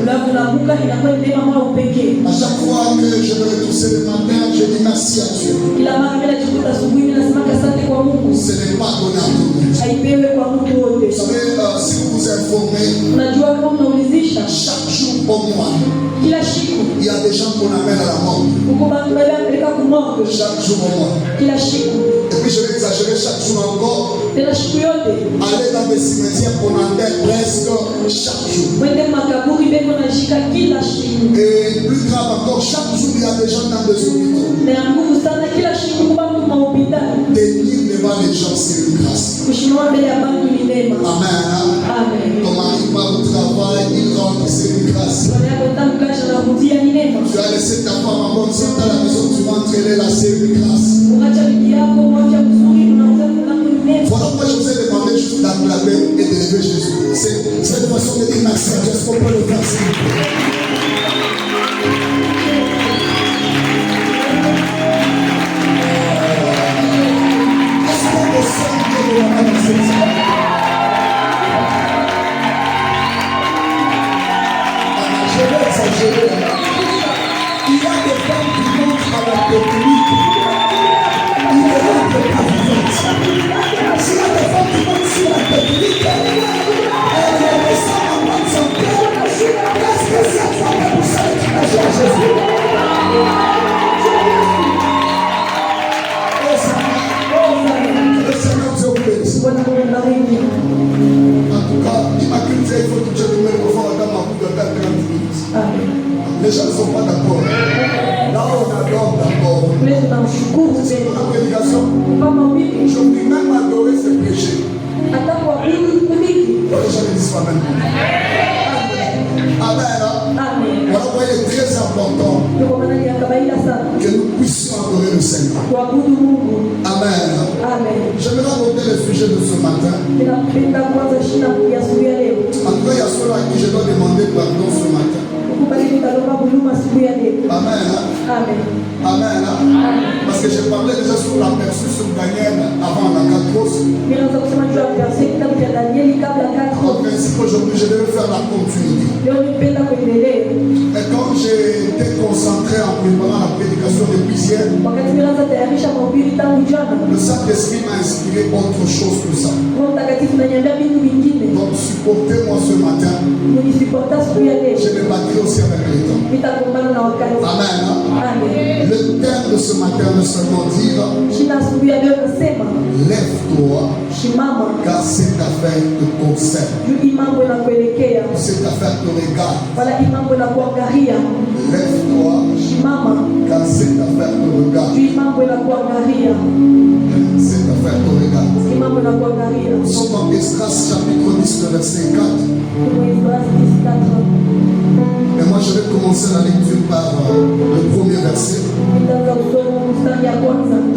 À chaque fois que je me retrouve le matin, je dis merci à Dieu. Ce n'est pas donné à tout le monde. Vous savez, si vous vous informez, chaque jour au mois, il y a des gens qu'on amène à la mort. Chaque jour au mois. Et puis je vais exagérer, chaque jour encore. Aller dans des cimetières qu'on enterre presque chaque jour. Et plus grave encore, chaque jour il y a des gens dans des hôpitaux. Tenir devant les gens, c'est une grâce. Amen. Ton mari va au travail, il rentre, c'est une grâce. Tu as laissé ta femme en bonne santé à la maison, tu vas entraîner là, c'est une grâce. Voilà pourquoi je vous ai demandé juste d'acclamer et d'élever Jésus. C'est cette façon de dire merci à Dieu. Est-ce qu'on peut le faire, s'il vous plaît? Est-ce qu'on peut sentir de la main dans cette salle? Je vais exagérer. Il y a des femmes qui montrent à la technique. Il y a des femmes qui vivent. S'il y a des femmes qui montrent sur la technique, elles descendent en bonne santé. Qu'est-ce que cette femme est pour ça qui n'a jamais Jésus? Le Seigneur Dieu vous bénisse. En tout cas, il m'a dit il faut que Dieu te mette au fond dans ma bouche de 30 minutes. Les gens ne sont pas d'accord. Là, on adore d'abord. C'est pour la prédication. Je peux même adorer ce péché. Les gens me disent Amen. Amen. Voilà pourquoi il est très important que nous puissions adorer le Seigneur. Amen. J'aimerais aborder le sujet de ce matin. En tout cas, il y a ceux-là à qui je dois demander pardon ce matin. Amen. Amen. Parce que j'ai parlé déjà sur l'aperçu sur Daniel avant la 4 grosses. En principe, aujourd'hui, je devais faire la continuité. Et quand j'ai été concentré en préparant la prédication depuis hier, le Saint-Esprit m'a inspiré autre chose que ça. Donc, supportez-moi ce matin. Je vais bâtir aussi avec les temps. Amen. Le thème de ce matin ne seulement dire lève-toi, car cette affaire te concerne. Cette affaire te regarde. Lève-toi, car cette affaire te regarde. Cette affaire te regarde. Nous sommes en Esdras chapitre 10, le verset 4. Et moi je vais commencer la lecture par le premier verset.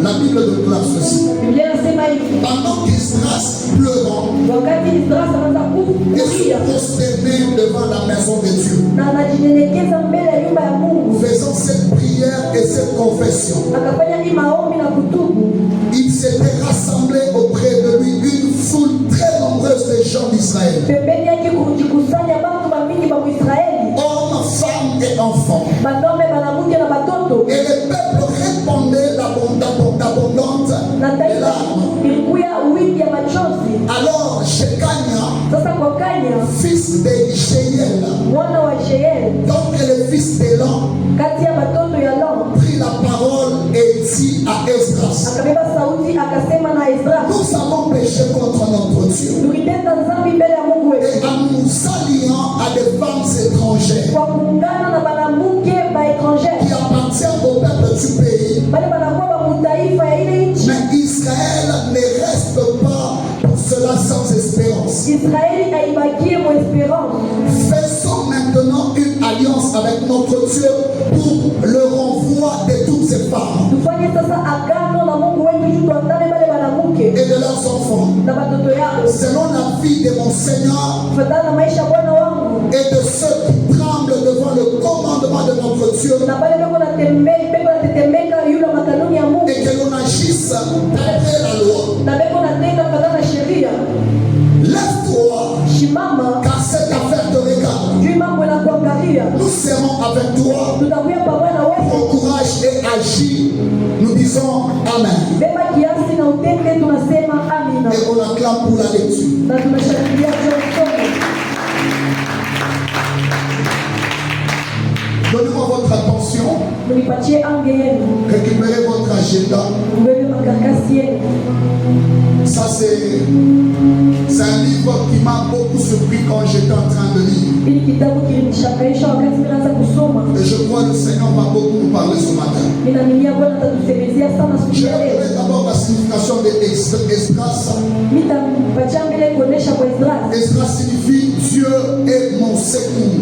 La Bible déclare ceci. Pendant qu'Esdras pleurant et se prosternait devant la maison de Dieu, faisant cette prière et cette confession, il s'était rassemblé auprès de lui une foule très nombreuse de gens d'Israël, hommes, femmes et enfants. Et le peuple répondait d'abondantes larmes. Alors Shekania, fils d'Éliséiel, donc le fils d'Élan, prit la parole et dit à Esdras: nous avons péché contre notre Dieu et en nous alliant à des femmes étrangères qui appartiennent au peuple du pays. Mais Israël ne reste pas pour cela sans espérance. Faisons maintenant une alliance avec notre Dieu pour le renvoi de toutes ces femmes et de leurs enfants, selon la vie de mon Seigneur et de ceux qui tremblent devant le commandement de notre Dieu, et que l'on agisse d'après la loi. Lève-toi, car cette affaire te regarde. nous serons avec toi. Encourage et agis. Nous disons Amen. Et on acclame pour la lecture. Donnez-moi votre attention. Récupérez votre agenda. Ça c'est un livre qui m'a beaucoup surpris quand j'étais en train de lire. Et je crois que le Seigneur va beaucoup nous parler ce matin. Je vais donner d'abord la signification de Esdras. Esdras signifie Dieu est mon secours.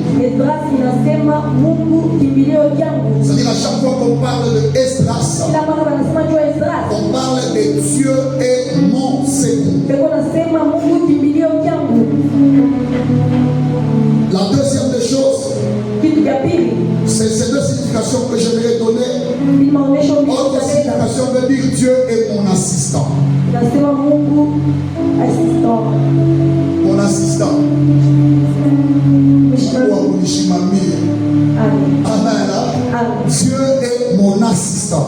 C'est-à-dire à chaque fois qu'on parle de Esdras, on parle de Dieu est mon secours. La deuxième des choses, c'est ces deux significations que je vais donner. Autre signification veut dire Dieu est mon assistant. Mon assistant. Amen. Dieu est mon assistant.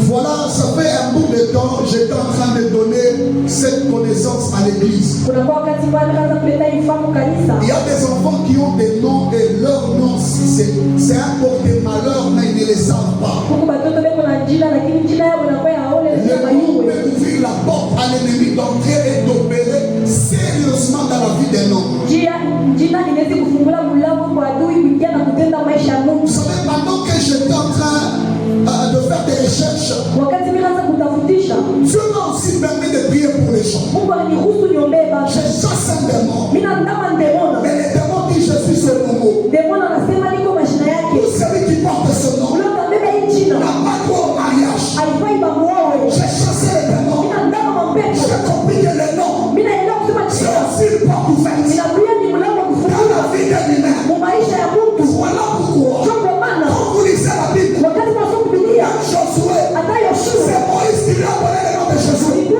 Voilà, ça fait un bout de temps, j'étais en train de donner cette connaissance à l'église. Il y a des enfants qui ont des noms et leurs noms, c'est un porte-malheur, mais ils ne les savent pas. Le nom peut ouvrir la porte à l'ennemi d'entrer et d'opérer sérieusement dans la vie d'un homme. Vous savez, pendant que j'étais en train de faire des recherches, Dieu m'a aussi permis de prier pour les gens. Je chasse un démon, mais les démons disent je suis ce nouveau. Tout celui qui porte ce nom n'a pas droit au mariage. J'ai chassé les démons. J'ai compris que les noms, c'est aussi une porte ouverte dans la vie d'un humain. Voilà pourquoi, quand vous lisez la Bible, Josué, c'est Moïse qui lui a donné le nom de Jésus. Il n'était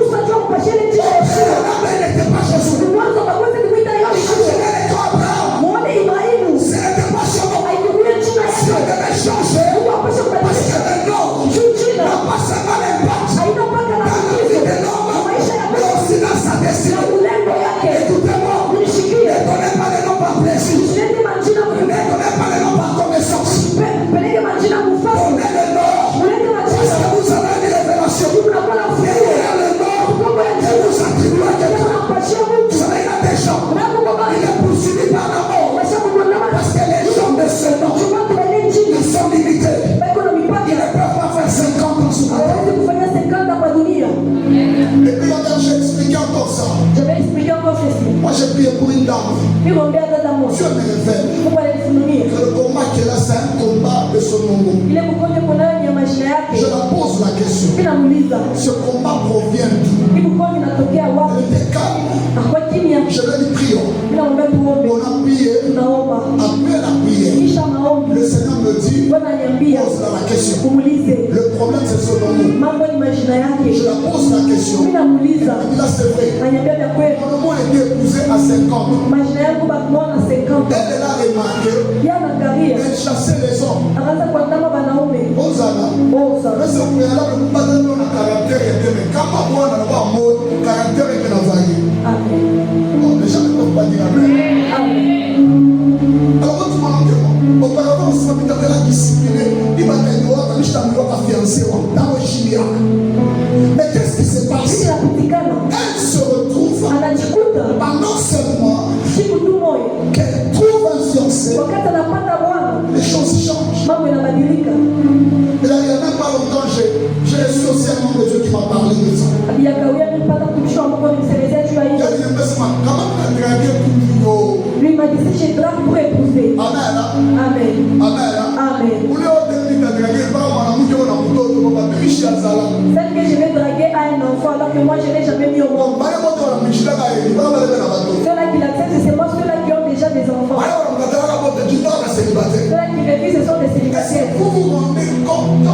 pas Jésus. Ce n'était pas son nom. Si on devait changer, parce que le nom n'a pas seulement l'impact dans la vie de l'homme, mais aussi dans sa destinée. Écoutez-moi, ne donnez pas le nom par plaisir. Ne donnez pas le nom par connaissance. Donnez le nom parce que vous avez une révélation. Derrière le nom, et vous attribuez à quelqu'un. Vous savez, il y a des gens, il est poursuivi par l'amour. Parce que les gens de ce nom, ils sont limités. Ils ne peuvent pas faire 50 ans sur la terre. Et puis regarde, j'ai expliqué encore ça. Moi j'ai prié pour une dame. Dieu me révèle que le combat qu'elle a, c'est un combat de son nom. Je la pose la question. Ce combat provient d'où? Elle était calme. Je vais lui prier. On a prié. Après la prière, le Seigneur me dit, pose la question. Le problème c'est son nom. Je la pose la question. Elle me dit là c'est vrai. Mon nom a été épousé à 50. Elle a remarqué. Elle chassait les hommes. Ozana. Mais c'est pour elle le pas de notre caractère était mais quand ma voix n'a pas mot caractère est que n'a varié. Amen. Les gens ne peuvent pas dire amen. Alors votre maman auparavant on s'est mis dans la discipline. Il m'a dit nous on a mis ta fiancée dans le Chiliac. Mais qu'est-ce qui se passe? Elle se retrouve pendant ce mois qu'elle trouve un fiancé. Les choses changent. Et là, il n'y a même pas longtemps, j'ai reçu aussi un homme de Dieu qui m'a parlé de ça. Il a dit, comment tu as dragué pour nous? Lui m'a dit, j'ai dragué pour épouser. Amen. Amen. Vous lui avez dit, tu as dragué, celle que je vais draguer à un enfant alors que moi je n'ai jamais mis au monde. Ceux-là qui l'acceptent, c'est moi, ceux-là qui ont déjà des enfants. Ceux-là qui refusent, ce sont des célibataires. Vous vous rendez compte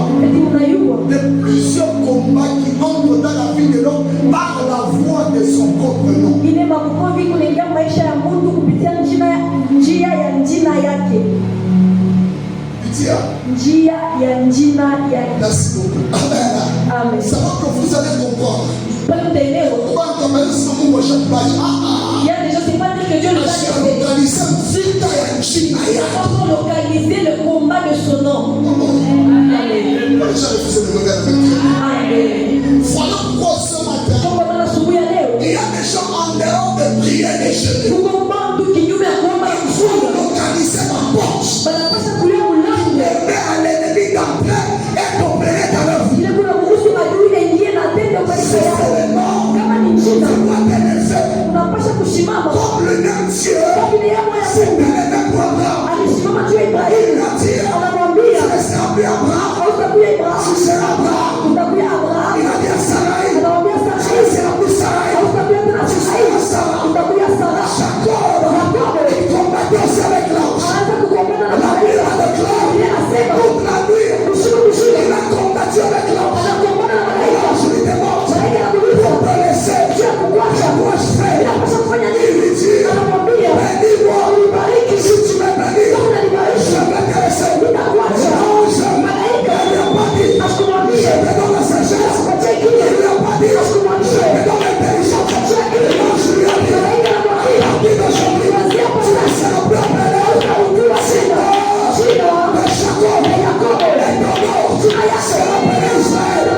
de plusieurs combats qui entrent dans la vie de l'homme par la voix de son propre nom. Il est ma conviction que les gens maisha ya Mungu kupitia njia ya Cynthia. Merci beaucoup. Amen. Ça va que vous allez comprendre. Il y a des gens, c'est pas dire que Dieu nous a localisé le combat de son nom. Amen. Voilà pourquoi ce matin, il y a des gens en dehors de prière et jeûner. Vous localisez ma porte. Mais à l'ennemi d'entrer et d'opérer dans leur vie. C'est seulement comme le nom Dieu, c'est le même programme. Il a dit, tu seras plus Abraham, tu seras Abraham. Il a dit à Sarai, tu seras plus Sarai, tu seras Sarah. Jacob, il combattait aussi avec l'ange. La nuit avec l'ange, toute la nuit, il a combattu avec l'ange. L'ange lui demande, on peut laisser, pourquoi je fais? Il lui dit, bénis-moi, si tu me bénis, je vais te laisser. L'ange, il lui a pas dit, je te donne la sagesse. Il lui a pas dit, je te donne l'intelligence. L'ange lui a dit, à partir d'aujourd'hui, tu ne seras plus appelé. Mais Jacob, et Dodo, tu seras appelé Israël.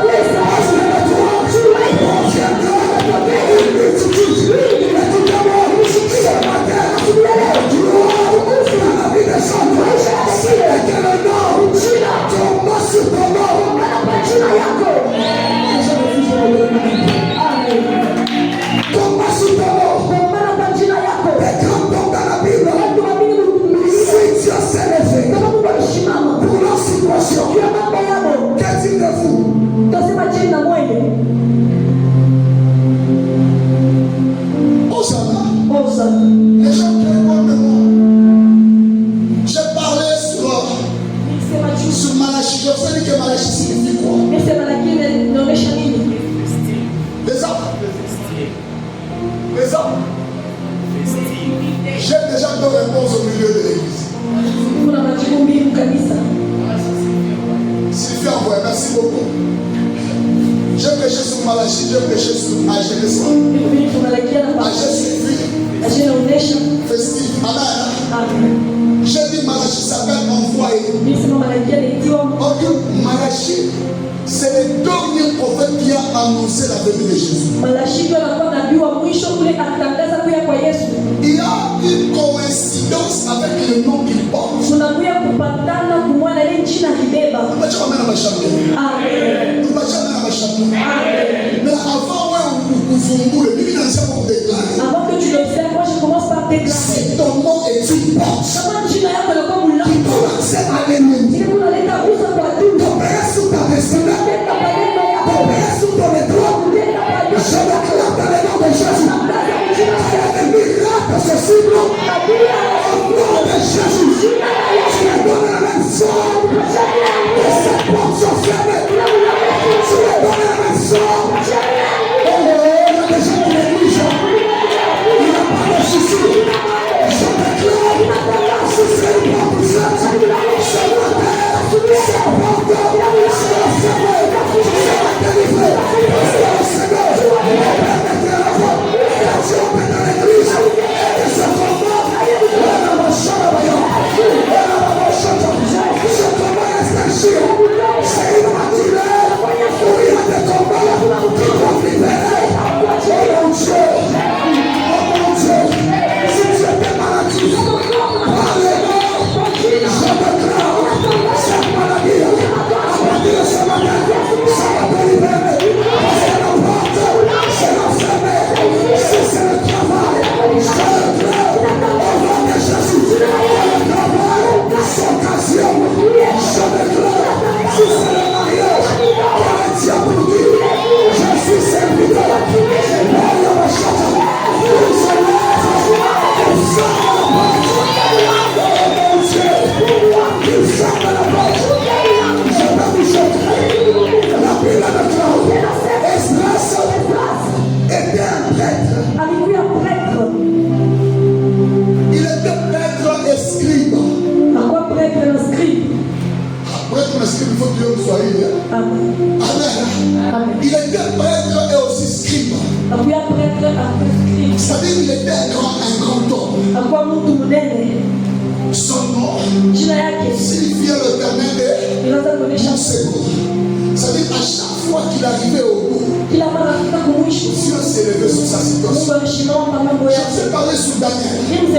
Parce que toi, tu reviendras. Ce matin, tu dois dans la vie des hommes. C'est que le nom tombe sur ton nom. Tombe sur ton nom. Les grands tombent dans la Bible. Si Dieu s'est levé pour leur situation, qu'est-il de vous? Hosanna. Les gens qui répondent de moi. J'ai parlé sur Malachie. Je sais que Malachie signifie quoi? Les hommes. Les hommes. J'ai déjà deux réponses au milieu de l'église. Sylvie envoie, merci beaucoup. J'ai prêché sur Malachie, j'ai prêché sur Agé festif. Amen. J'ai dit Malachie s'appelle envoyé. Ok, Malachie, c'est le dernier prophète qui a annoncé la venue de Jésus. Il y a une coïncidence avec le nom qu'il porte. Mais avant, avant que tu l'observes, moi je commence par déclarer. Si ton nom est une porte, qui donne accès à l'ennemi, t'opérer sur ta destinée, t'opérer sur ton étoile, je déclare dans le nom de Jésus. L'ennemi rate ce cible. Au nom de Jésus, tu me donnes la même sorte. Que ces portes soient fermées. Tu me donnes la même sorte. Oh, il y a des gens qui négligent. Il n'y a pas de souci. Je déclare, si c'est une faut que Dieu soit Amen. Amen. Il était prêtre et aussi scribe. C'est-à-dire qu'il était un grand homme. Son nom signifiait l'éternel et mon secours. C'est-à-dire à chaque fois qu'il arrivait au bout, Dieu s'est levé sur sa situation. Je vais parler sur Daniel. Je vous ai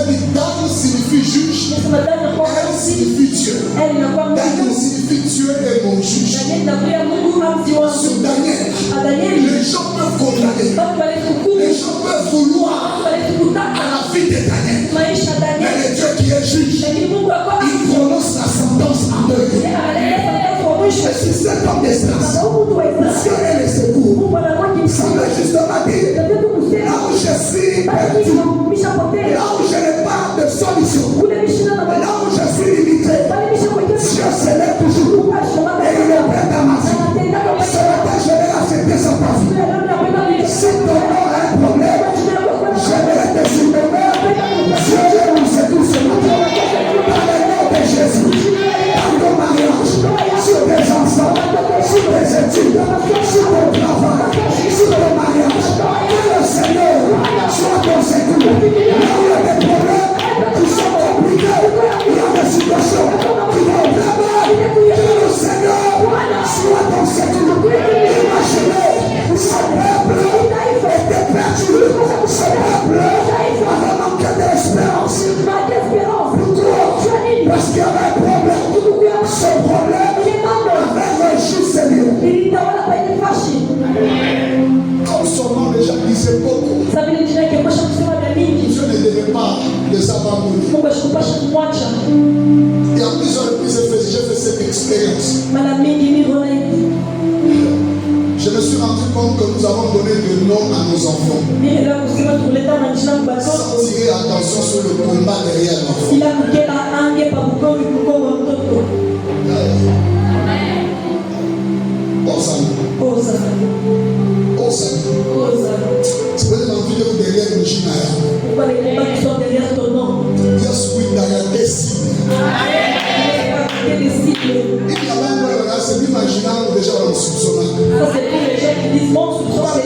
dit, Dan signifie juge. Elle signifie Dieu. Daniel signifie Dieu est mon juge. Sur Daniel, les gens peuvent condamner. Les gens peuvent vouloir à la vie de Daniel. Mais le Dieu qui est juge, il prononce la sentence en deuil. Et si cet homme d'espérance, Dieu est le secours. Ça veut justement dire, là où je suis perdu, là où je n'ai pas de solution, là où je suis limité, Dieu se lève toujours. Et il est prêt à m'assurer. Ce matin, je vais accepter sa parole. Si ton nom a un problème, je vais te soumettre. Dieu nous secoue ce matin. Dans le nom de Jésus. Dans ton mariage, sur tes enfants, sur tes études, sur ton travail, sur ton mariage. Que le Seigneur soit ton secours. Là où il y a des problèmes qui sont compliqués, il y a des situations qui vont très mal. Que le Seigneur soit ton secours. Imaginez, ce peuple était perdu. Ce peuple avait manqué d'espérance. Pourquoi? Parce qu'il y avait un problème. Ce problème avait régi Seigneur. Comme son nom déjà disait beaucoup, Dieu ne devait pas les abandonner. Et en plusieurs reprises, j'ai fait cette expérience. Je me suis rendu compte que nous avons donné de nom à nos enfants. Sans tirer attention sur le combat derrière l'enfant. Osana. Tu peux l'envie de derrière le Jinaya. Yes, oui, derrière des cibles. Il y a même c'est l'imaginant déjà on le soupçonne.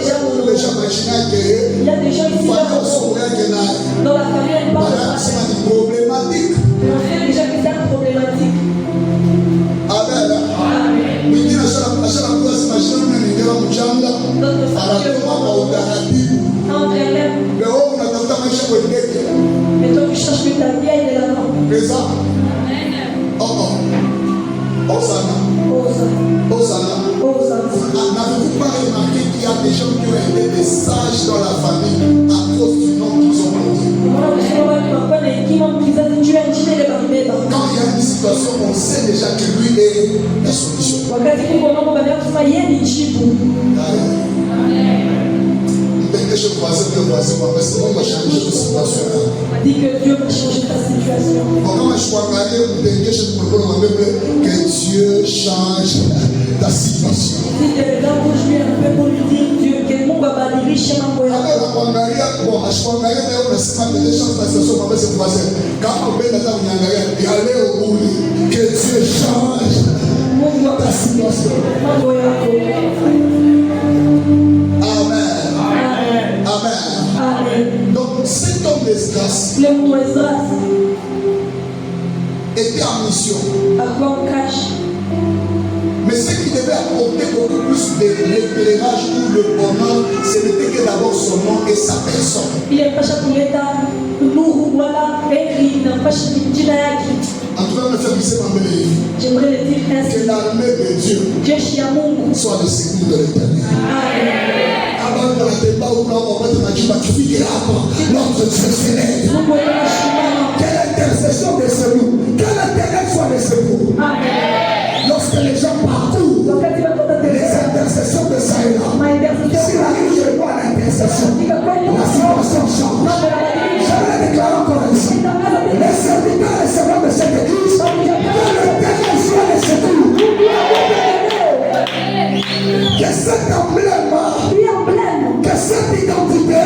Déjà imaginant que il y a des gens ici dans la famille, elle parle de problématique. On sait déjà que c'est une problématique. Amen. Mais il y a une place imaginant que nous avons mchanga anatuma kwa utaratibu. Mais on a maisha kwa ndege. Mais toi tu cherches que ta vie elle est là-bas. C'est ça. Osana. N'avez-vous pas remarqué qu'il y a des gens qui ont été des sages dans la famille à cause du nom qu'ils ont porté? Quand il y a une situation, on sait déjà que lui est la solution. Je parce que on va changer de situation. Dit que Dieu va changer ta situation. Que Dieu change ta situation. Si tu es là aujourd'hui un peu pour lui dire Dieu, que mon baba dirige chez ma boya. Que Dieu change ta situation. Amen. Donc cet homme d'Esdras était en mission. Mais ce qui devait apporter beaucoup plus de l'éclairage ou le bonheur, ce n'était que d'abord son nom et sa personne. En tout cas, j'aimerais le dire ainsi. Que l'armée de Dieu soit le secours de l'éternel. Notre Dieu s'élève. Quelle intercession de secours. Que l'éternel soit le secours. Lorsque les gens parcourent les intercessions de ça et là, s'il arrive, je vois l'intercession. La situation change. Je vais le déclarer encore ici. Les serviteurs et servants de cette église, que l'éternel soit le secours. Que cet emblème, que cette identité,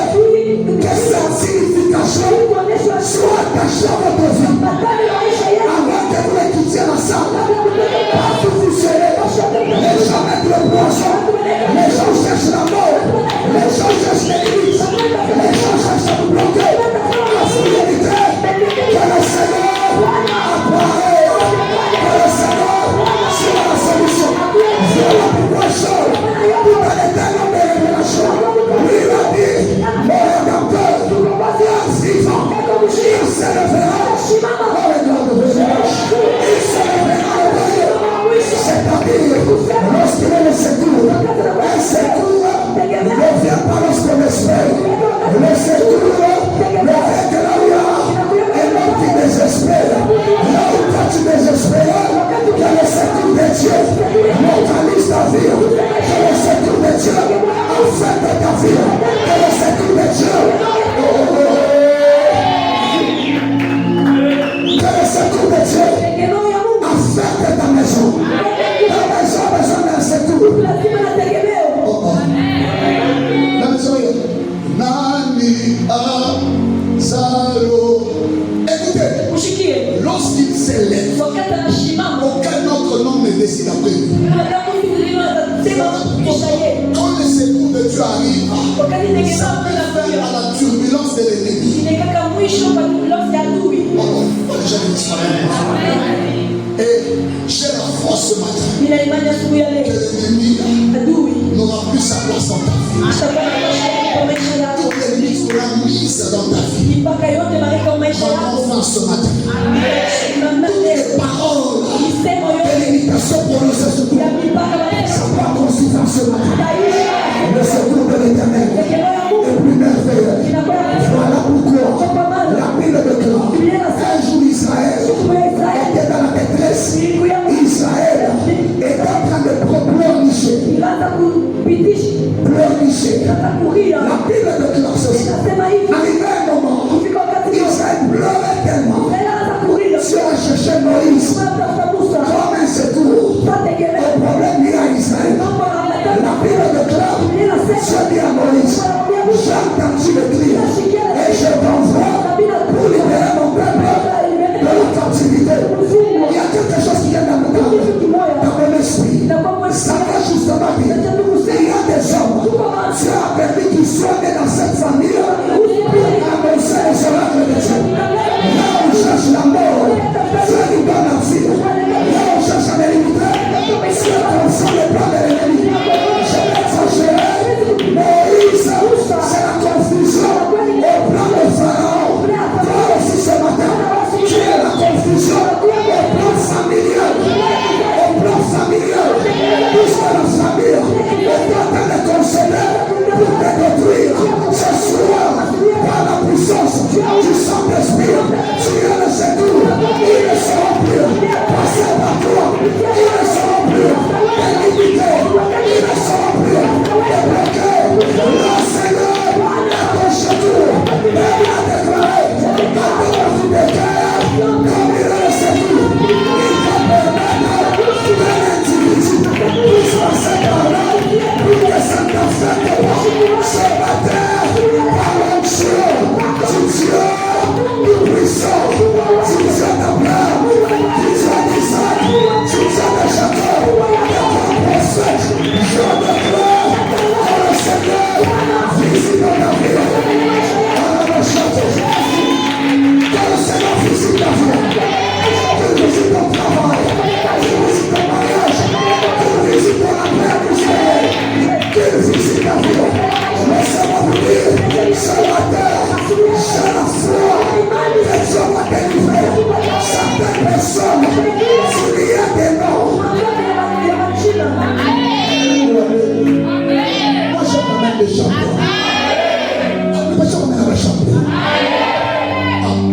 que cette signification soit attachée à votre vie. Avant que vous ne quittiez la salle, lèvera. Oh, regarde, il se lèvera. C'est-à-dire, lorsqu'il est le secours, un secours ne vient pas lorsqu'on espère. Le secours ne vient que là où il y a un homme qui désespère. Là où toi tu désespères, que le secours de Dieu mortalise ta vie. Que le secours de Dieu affecte ta vie. Que le secours de Dieu. Que le secours de Dieu affecte ta maison. Ta maison a besoin d'un secours. La maison est Nani Azaro. Écoutez, lorsqu'il s'élève, aucun autre nom ne décide après lui. Quand le secours de Dieu arrive, ça peut faire à la turbulence de l'ennemi. Et j'ai la force ce matin que l'ennemi n'aura plus sa place dans ta vie. Toute l'ennemi sera mise dans ta vie. Mon enfant ce matin, toutes les paroles de l'imitation prononcée sur toi, ça va considérer ce matin. Le secours de l'Éternel est plus merveilleux. Voilà pourquoi la Bible déclare un jour Israël était dans la détresse. Israël est en train de pleurnicher. La Bible déclare ceci. Arrivé un moment, Israël pleurait tellement. Dieu a cherché Moïse comme un secours au problème lié à Israël. La Bible déclare, Dieu dit à Moïse, j'ai entendu le cri et je t'envoie pour libérer mon peuple de la captivité. Il y a quelque chose qui vient dans mon cœur, dans mon esprit. Ça va justement dire, il y a des hommes, Dieu a permis qu'ils soient nés dans cette famille pour annoncer les oracles de Dieu. Là où on cherche la mort, Dieu nous donne la vie. Là où on cherche à l'éliminer, Dieu transforme les plans de l'ennemi. Je vais exagérer, Moïse, c'est la confusion au plan de Pharaon. Toi aussi ce matin, tu es la confusion au plan familial. Au plan familial, puisque la famille est en train de concéder pour te détruire. Ce soir, par la puissance du Saint-Esprit, tu es le secours. Ils ne seront plus passés par toi. Ils ne seront plus délimités. Ils ne seront plus débloqués. Le Seigneur est ton secours. Il a déclaré dans le de cœur, comme il est le secours. Il te permet d'un individu puisse passer par là pour que ça t'affecte pas. Ce matin, par l'onction du Dieu tout-puissant, du Dieu d'Abraham, du Dieu d'Isaac, du Dieu de Jacob, de ton prophète, je déclare que le Seigneur visite ta vie. Que le Seigneur visite ta vie. Qu'il visite ton travail, qu'il visite ton mariage, qu'il visite ton après-midi, qu'il visite ta vie. Laissez-moi vous dire, ce matin, j'ai la foi que Dieu va délivrer certaines personnes. S'il y a des noms. Moi, je m'amène des champions. Moi, je m'amène des champions.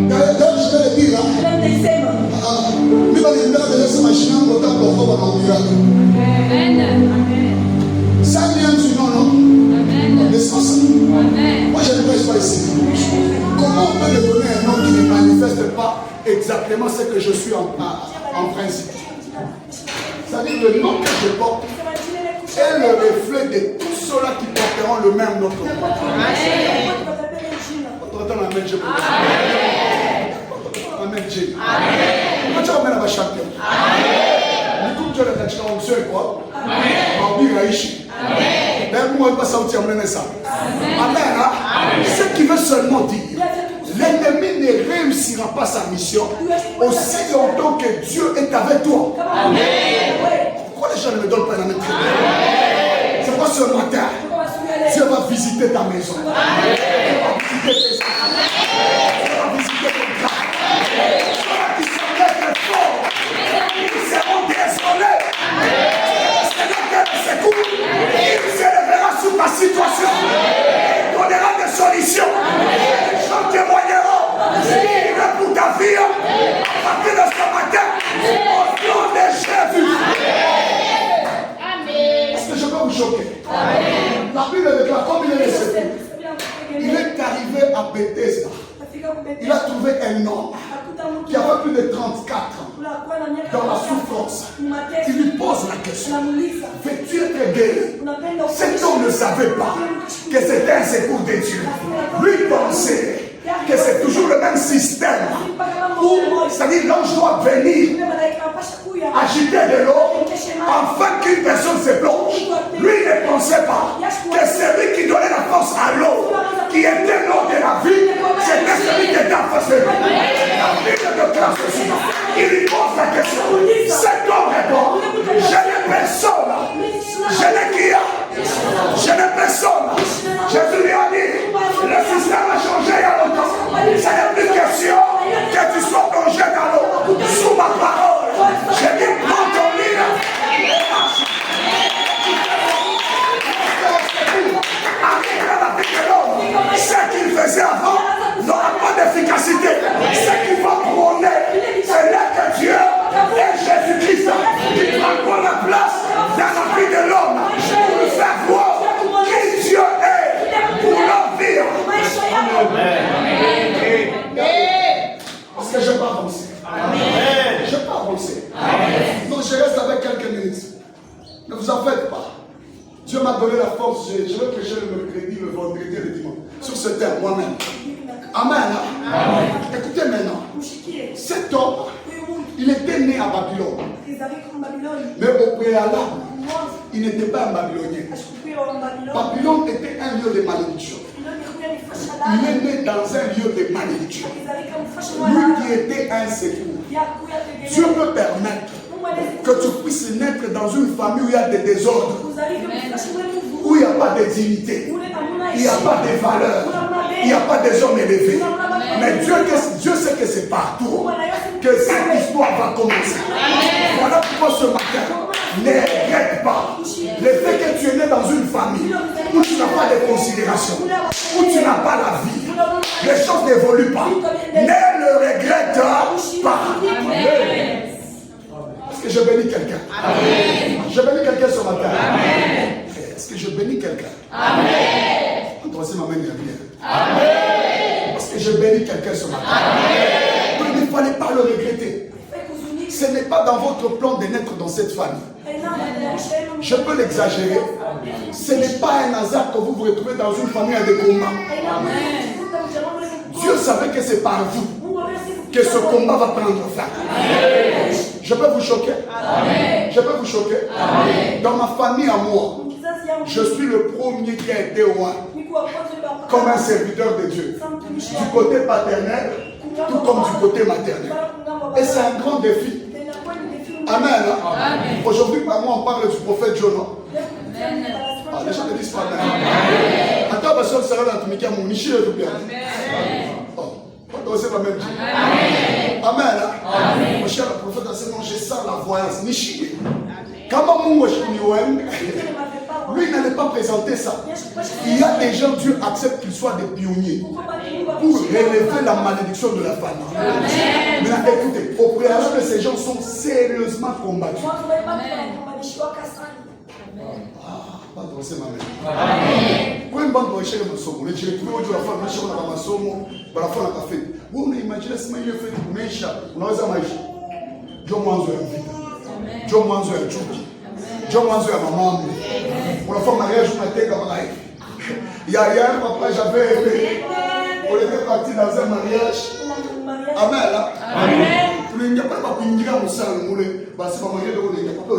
D'ailleurs, je vais le dire. Ça vient du nom, non? N'est-ce pas ça? Moi, je ne prêche pas ici. Comment on peut me donner un nom qui ne manifeste pas exactement ce que je suis en principe? C'est-à-dire le nom que je porte est le reflet de tous ceux-là qui porteront le même nom. Amen. Amen. Tu vas mettre champion. Du coup, tu as dit on sait quoi? Amen. Ce qui veut seulement dire, l'ennemi ne réussira pas sa mission aussi longtemps que Dieu est avec toi. Amen. Pourquoi les gens ne me donnent pas la même chose? C'est quoi ce matin? Dieu va visiter ta maison. Dieu va visiter tes enfants. Dieu va visiter ton travail. vie à partir de ce matin. Au nom de Jésus. Est-ce que je peux vous choquer? La Bible déclare comme il est laissé. Il est arrivé à Bethesda. Il a trouvé un homme qui avait plus de 34 ans dans la souffrance. Il lui pose la question. Veux-tu être guéri? Cet homme ne savait pas que c'était un secours de Dieu. Lui pensait que c'est toujours le même système où, c'est-à-dire l'ange doit venir agiter de l'eau afin qu'une personne se plonge. Lui ne pensait pas que celui qui donnait la force à l'eau, qui était l'eau de la vie, c'était celui qui était en face de lui. La Bible déclare ceci. Il lui pose la question. Cet homme répond, je n'ai personne. Je n'ai qui a. Je n'ai personne. Jésus lui a dit, le système a changé il y a longtemps. Ça n'est plus question que tu sois plongé dans l'eau. Sous ma parole, je dis prends ton lit et marche. Arrive à la vie de l'homme. Ce qu'il faisait avant n'aura pas d'efficacité. Ce qu'il va prôner, c'est l'être Dieu et Jésus-Christ qui prend la place dans la vie de l'homme pour lui faire voir qui Dieu est pour leur vie. Parce que je ne vais pas avancer. Je ne vais pas avancer. Donc je reste avec quelques minutes. Ne vous en faites pas. Dieu m'a donné la force. Je vais prêcher le mercredi, le vendredi et le dimanche sur ce thème moi-même. Amen. Écoutez maintenant. Cet homme, il était né à Babylone. Mais au préalable, il n'était pas un Babylonien. Babylone était un lieu de malédiction. Il est né dans un lieu de malédiction. Lui qui était un secours. Dieu peut permettre que tu puisses naître dans une famille où il y a des désordres, où il n'y a pas de dignité, il n'y a pas de valeur, il n'y a pas des hommes élevés. Mais Dieu sait que c'est partout que cette histoire va commencer. Voilà pourquoi ce matin, ne regrette pas le fait que tu es né dans une famille où tu n'as pas de considération, où tu n'as pas la vie. Les choses n'évoluent pas. Ne le regrette pas. Est-ce que je bénis quelqu'un? Je bénis quelqu'un ce matin. Est-ce que je bénis quelqu'un? Endossez ma main bien. Parce que je bénis quelqu'un ce matin. Il ne fallait pas le regretter. Ce n'est pas dans votre plan de naître dans cette famille. Je peux l'exagérer. Ce n'est pas un hasard que vous vous retrouvez dans une famille à des combats. Dieu savait que c'est par vous que ce combat va prendre fin. Je peux vous choquer? Je peux vous choquer? Dans ma famille à moi, je suis le premier qui a été loin comme un serviteur de Dieu. Du côté paternel, tout comme du côté maternel. Et c'est un grand défi. Amen. Aujourd'hui, par moi, on parle du prophète Jonah. Ah, les gens ne disent pas Amen. Attends, parce que ça va dans tout mon niché de tout bien. C'est pas même dit. Amen. Mon cher prophète, j'ai ça la voyance. Niché. Comment mon lui, il n'allait pas présenter ça. Il y a des gens, Dieu accepte qu'ils soient des pionniers pour relever la malédiction de la famille. Maintenant, écoutez, au préalable, ces gens sont sérieusement combattus. Pas de c'est ma mère. Quand une bande de chez le somo, les j'ai trouvé aujourd'hui la femme, je suis dans ma somo, par la fin la café. Vous imaginez ce que je fais pour mes chats, on a un maïs. Je mange un vide. Je mange un chouki. Je mange un maman. Pour la femme mariage, je m'étais comme là. Il y a rien, papa, j'avais aimé. On était parti dans un mariage. Amen. Amen. Il n'y a pas de pingira au sein, c'est pas marié de vous, il n'y a pas de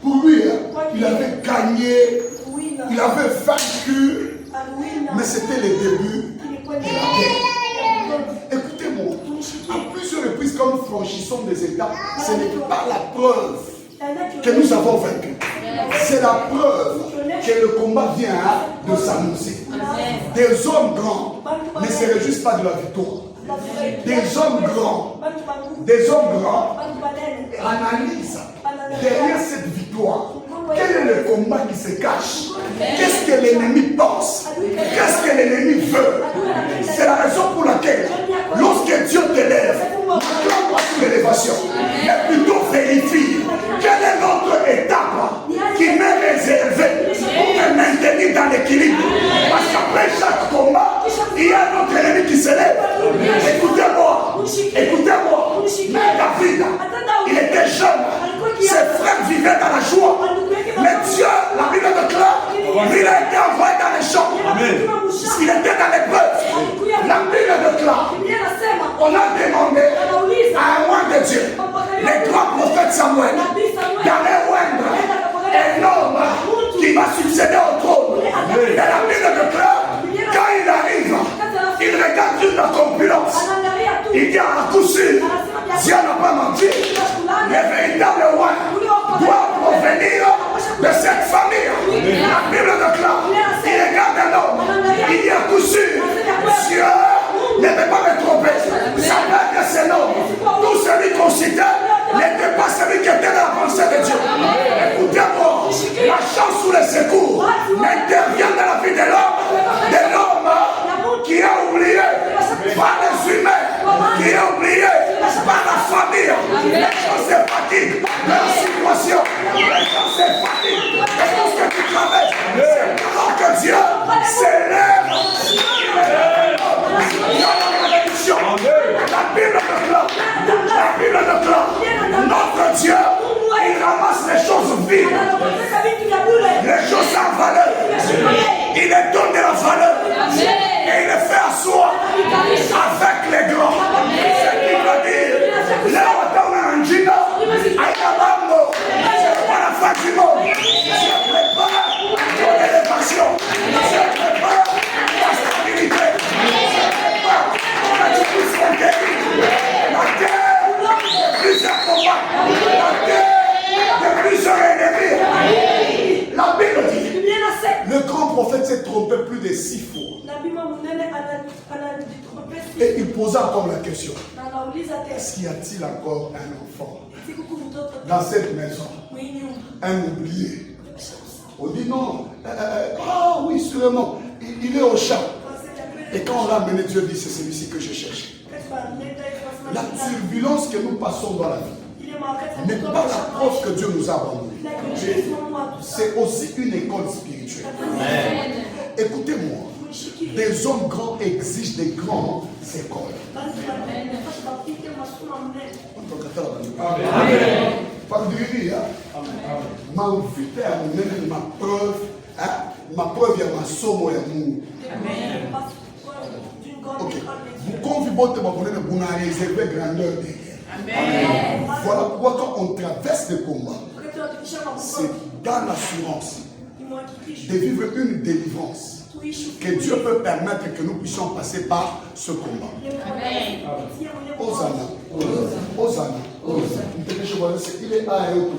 pour lui, il avait gagné, il avait vaincu, mais c'était le début de la guerre. Écoutez-moi, à plusieurs reprises, quand nous franchissons des étapes, ce n'est pas la preuve que nous avons vaincu. C'est la preuve que le combat vient de s'annoncer. Des hommes grands ne se réjouissent pas de la victoire. Des hommes grands analysent derrière cette victoire Quel est le combat qui se cache? Qu'est-ce que l'ennemi pense? Qu'est-ce que l'ennemi veut? C'est la raison pour laquelle, lorsque Dieu t'élève, n'attends pas sur l'élévation, mais plutôt vérifie quelle est notre étape qui m'est réservée pour me maintenir dans l'équilibre. Parce qu'après chaque combat, il y a un autre ennemi qui s'élève. Écoutez-moi, écoutez-moi. Mais David, il était jeune, ses frères vivaient dans la joie. Mais Dieu, la Bible déclare, il a été envoyé dans les champs. Il était dans l'épreuve. La Bible déclare, on a demandé à un roi de Dieu, le grand prophète Samuel, d'aller oindre un homme qui va succéder au trône. Et la Bible déclare, quand il arrive, il regarde toute la compulence. Il dit à coup sûr, Dieu n'a pas menti. Le véritable roi doit provenir de cette famille. La Bible déclare, il regarde un homme, il dit à coup sûr, Dieu ne peut pas me tromper. Ça peut être ce nom. Tout celui qu'on citait n'était pas celui qui était dans la pensée de Dieu. Écoutez-moi, la chance ou le secours n'intervient dans la vie de l'homme qui a oublié par les humains, qui a oublié par la famille. Les gens se fatiguent, leur situation, les gens se fatiguent, et tout ce que tu traverses, c'est alors que Dieu s'élève. La Bible déclare, notre Dieu, il ramasse les choses vides, les choses sans valeur, il les donne de la valeur et il les fait asseoir avec les grands. Ce qui veut dire, là où on a un dîner, c'est pas la fin du monde. Je prépare ton élévation, je prépare ta stabilité, je prépare que tu puisses conquérir la terre de plusieurs combats, la terre de plusieurs ennemis. La Bible dit, le grand prophète s'est trompé plus de 6 fois. Et il posa encore la question, est-ce qu'il y a-t-il encore un enfant dans cette maison? Un oublié. On dit non. Ah oui, sûrement. Il est au champ. Et quand on l'a amené, Dieu dit, c'est celui-ci que je cherche. La turbulence que nous passons dans la vie n'est pas la preuve que Dieu nous a abandonnés. C'est aussi une école spirituelle. Écoutez-moi, des hommes grands exigent des grandes écoles. Ma preuve est ma somme et mon. Ok. Vous convivez vous n'avez réservé grandeur derrière. Voilà pourquoi quand on traverse des combats, c'est dans l'assurance de vivre une délivrance que Dieu peut permettre que nous puissions passer par ce combat. Hosanna. Hosanna. Il est à un autre